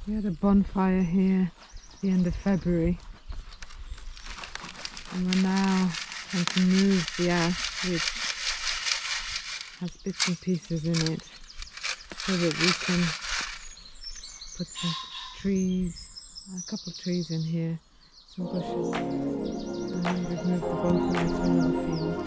We had a bonfire here at the end of February, and we're now trying to move the ash, which has bits and pieces in it, so that we can put some trees, a couple of trees in here, some bushes, and we've moved the bonfire to another field.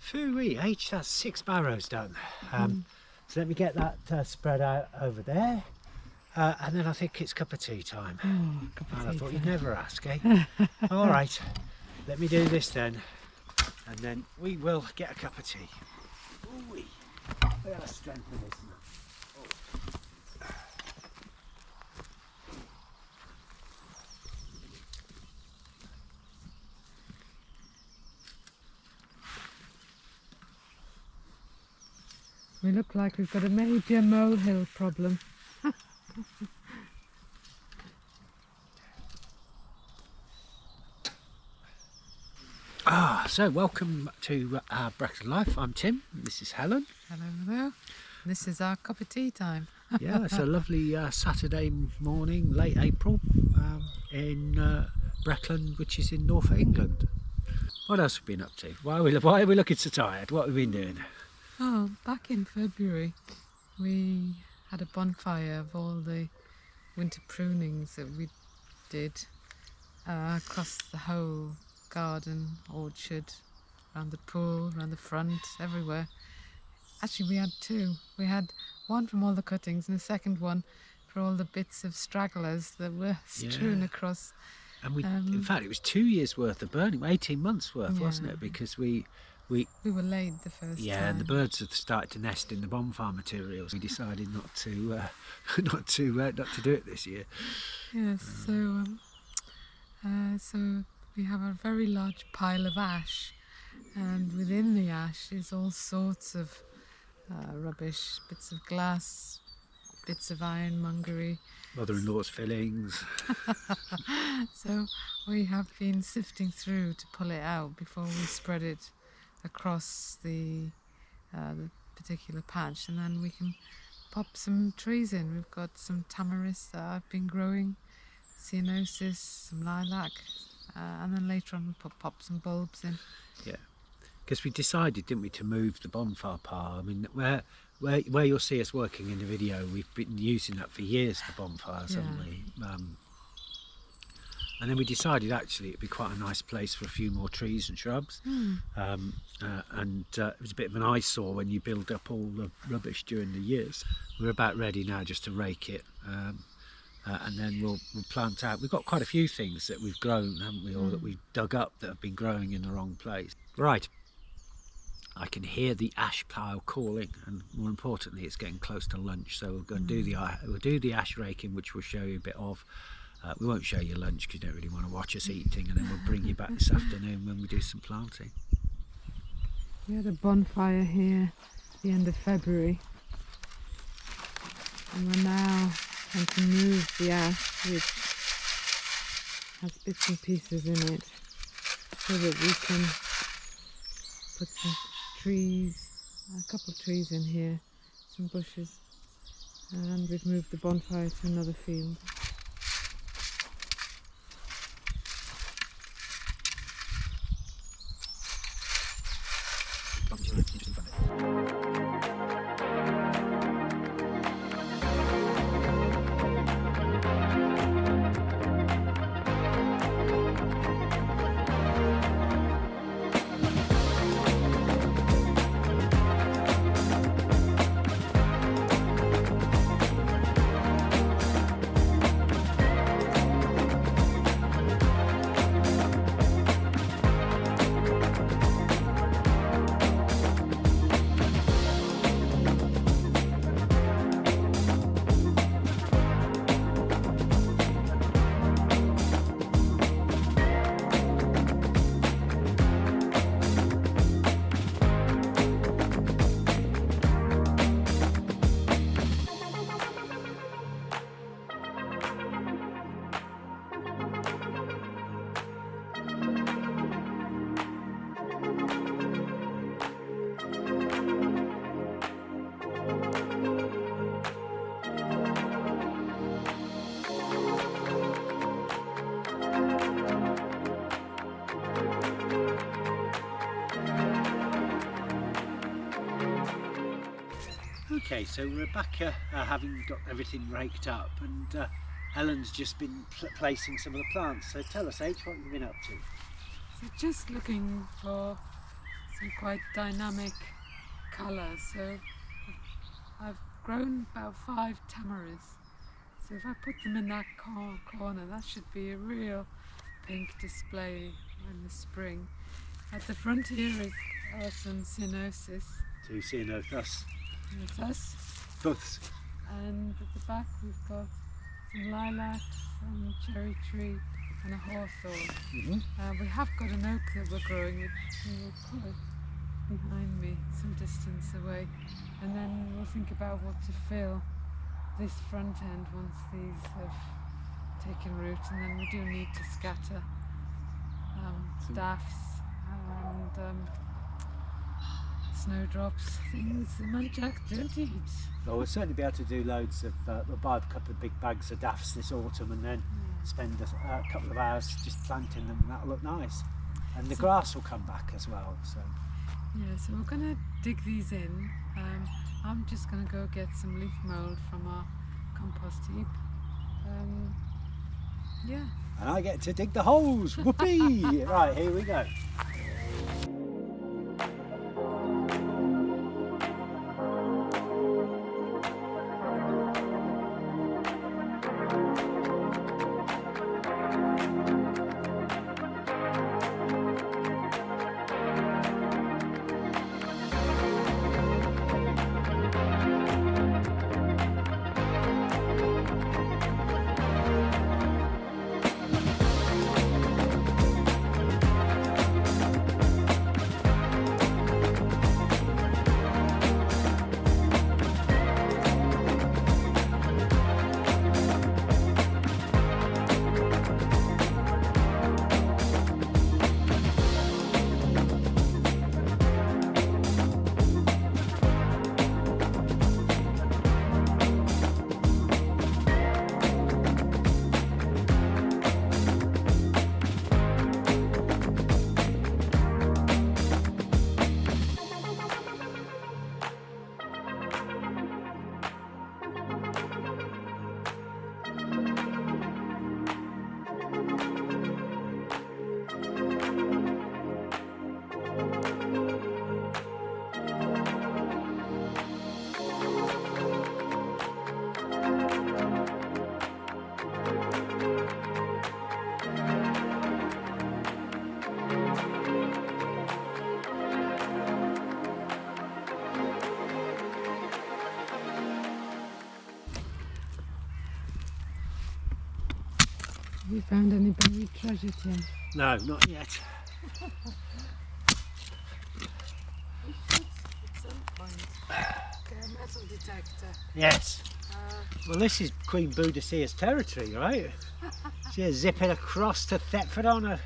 Phooey, that's 6 barrows done. So let me get that spread out over there, and then I think it's cup of tea time. And I thought you'd never ask, eh? All right, let me do this then, and then we will get a cup of tea. Ooh-wee. Look at the strength of this. We look like we've got a major molehill problem. So welcome to Our Breckland Life. I'm Tim, this is Helen. Hello there. This is our cup of tea time. Yeah, it's a lovely Saturday morning, late April, in Breckland, which is in North England. What else have we been up to? Why are we looking so tired? What have we been doing? Oh, back in February we had a bonfire of all the winter prunings that we did across the whole garden, orchard, around the pool, around the front, everywhere. Actually, we had two. We had one from all the cuttings and a second one for all the bits of stragglers that were strewn across. And we, in fact, it was 2 years worth of burning, 18 months worth, wasn't it? Because we were late the first time. And the birds had started to nest in the bonfire materials. We decided not to not to do it this year. Yes, so we have a very large pile of ash, and within the ash is all sorts of rubbish, bits of glass, bits of ironmongery. Mother-in-law's fillings. So we have been sifting through to pull it out before we spread it across the particular patch, and then we can pop some trees in. We've got some Tamaris that I've been growing, Ceanothus, some Lilac, and then later on we'll pop some bulbs in. Yeah, because we decided, didn't we, to move the bonfire pile. I mean, where you'll see us working in the video, we've been using that for years, the bonfires, haven't we? And then we decided actually it'd be quite a nice place for a few more trees and shrubs. And it was a bit of an eyesore when you build up all the rubbish during the years. We're about ready now just to rake it, and then we'll plant out. We've got quite a few things that we've grown, haven't we, or that we've dug up that have been growing in the wrong place. Right, I can hear the ash pile calling, and more importantly it's getting close to lunch, so we'll go and do the ash raking, which we'll show you a bit of. We won't show you lunch because you don't really want to watch us eating, and then we'll bring you back this afternoon when we do some planting. We had a bonfire here at the end of February, and we're now trying to move the ash, which has bits and pieces in it, so that we can put some trees, a couple of trees in here, some bushes, and we've moved the bonfire to another field. Okay, so we're back having got everything raked up, and Helen's just been placing some of the plants. So tell us, H, what you've been up to. So just looking for some quite dynamic colour. So I've grown about 5 Tamaris. So if I put them in that corner, that should be a real pink display in the spring. At the front here are some Ceanothus. To Ceanothus. Thus. And at the back we've got some lilacs, some cherry tree and a hawthorn. We have got an oak that we're growing, which will quite behind me, some distance away. And then we'll think about what to fill this front end once these have taken root, and then we do need to scatter daffs and snowdrops, things the muntjac don't eat. Well, we'll certainly be able to do loads of, we'll buy a couple of big bags of daffs this autumn and then spend a couple of hours just planting them, and that'll look nice. And the grass will come back as well. So yeah, so we're going to dig these in. I'm just going to go get some leaf mould from our compost heap. Yeah. And I get to dig the holes. Whoopee! Right, here we go. Have you found any buried treasure, Tim? No, not yet. We should, at some point, get a metal detector. Yes. Well, this is Queen Boadicea's territory, right? She's zipping across to Thetford on a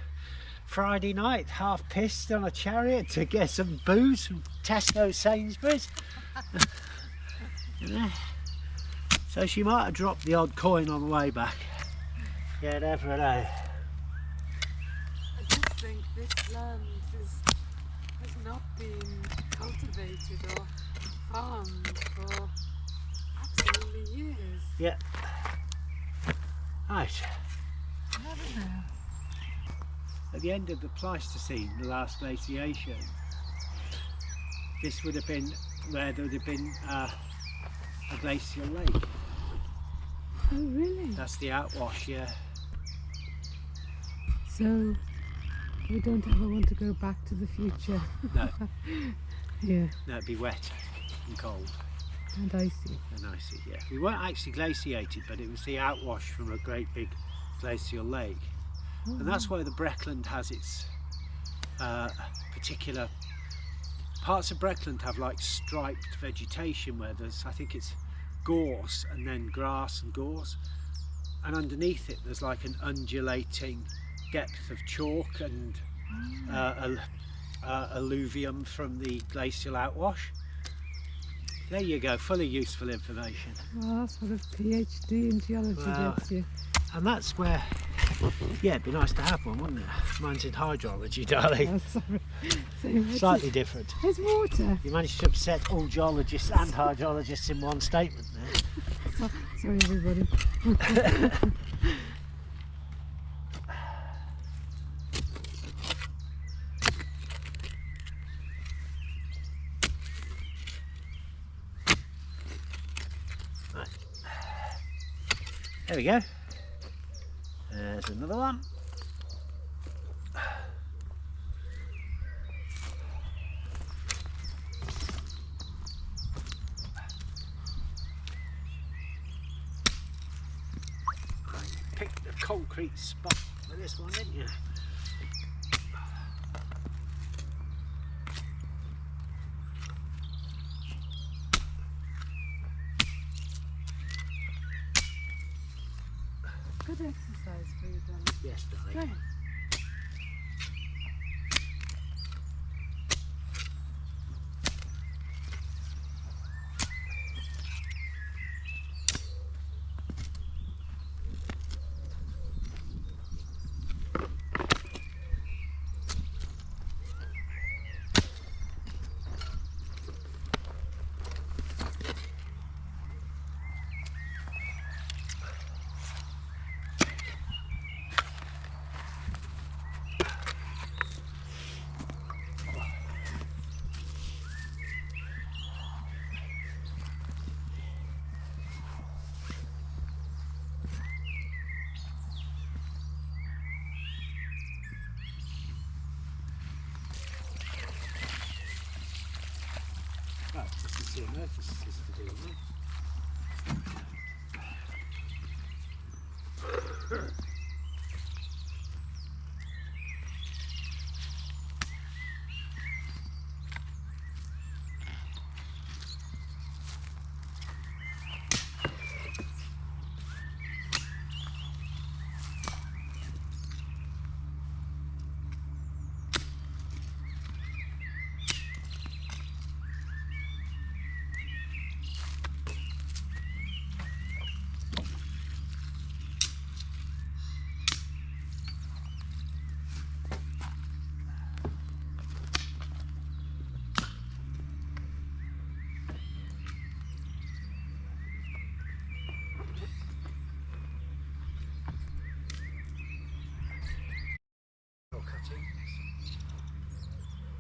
Friday night, half pissed on a chariot to get some booze from Tesco Sainsbury's. So she might have dropped the odd coin on the way back. Yeah, never know. I just think this land has not been cultivated or farmed for absolutely years. Yeah. Right. Never know. At the end of the Pleistocene, the last glaciation, this would have been where there would have been a glacial lake. Oh, really? That's the outwash, yeah. So we don't ever want to go back to the future. No. Yeah. No, it'd be wet and cold. And icy. And icy, yeah. We weren't actually glaciated, but it was the outwash from a great big glacial lake. Oh, And that's why the Breckland has its particular... Parts of Breckland have like striped vegetation where there's, I think it's gorse and then grass and gorse. And underneath it there's like an undulating depth of chalk and alluvium from the glacial outwash. There you go, fully useful information. well, that's what a PhD in geology Well, gets you. And that's where Yeah, it'd be nice to have one, wouldn't it? Mine's in hydrology, darling. Oh, sorry. Slightly different. There's water. You managed to upset all geologists and hydrologists in one statement there. Sorry, everybody. Right. There we go. There's another one. Picked a concrete spot for this one, didn't you? Good exercise for you, darling. Yes, darling. Great. Right, this is Ceanothus is to do with it.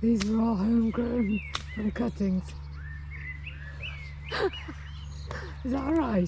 These were all homegrown from cuttings. Is that all right?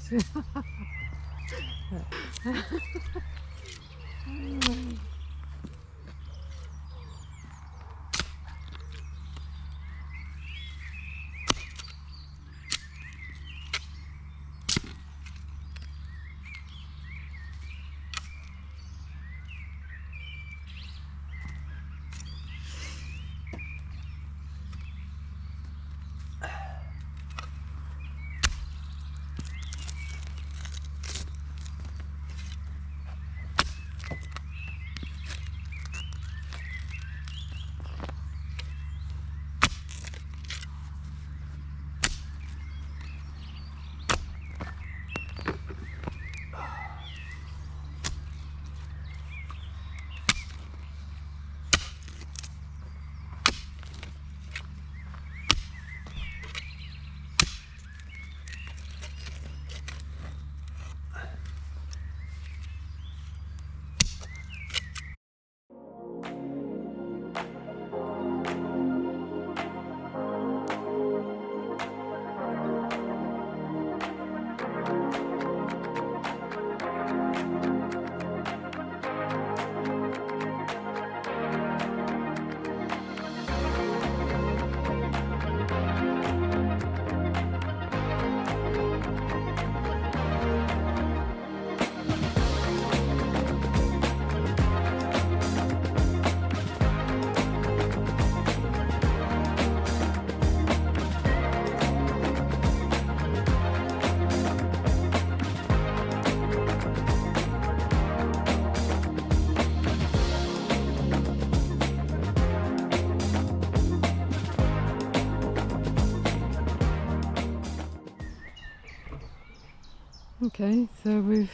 Okay, so we've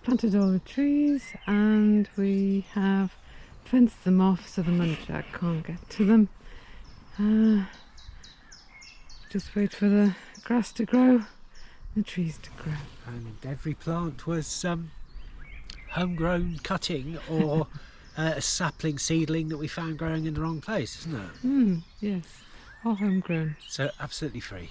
planted all the trees, and we have fenced them off so the muntjac can't get to them. Just wait for the grass to grow, the trees to grow. And every plant was homegrown cutting or a sapling seedling that we found growing in the wrong place, isn't it? Yes, all homegrown. So absolutely free.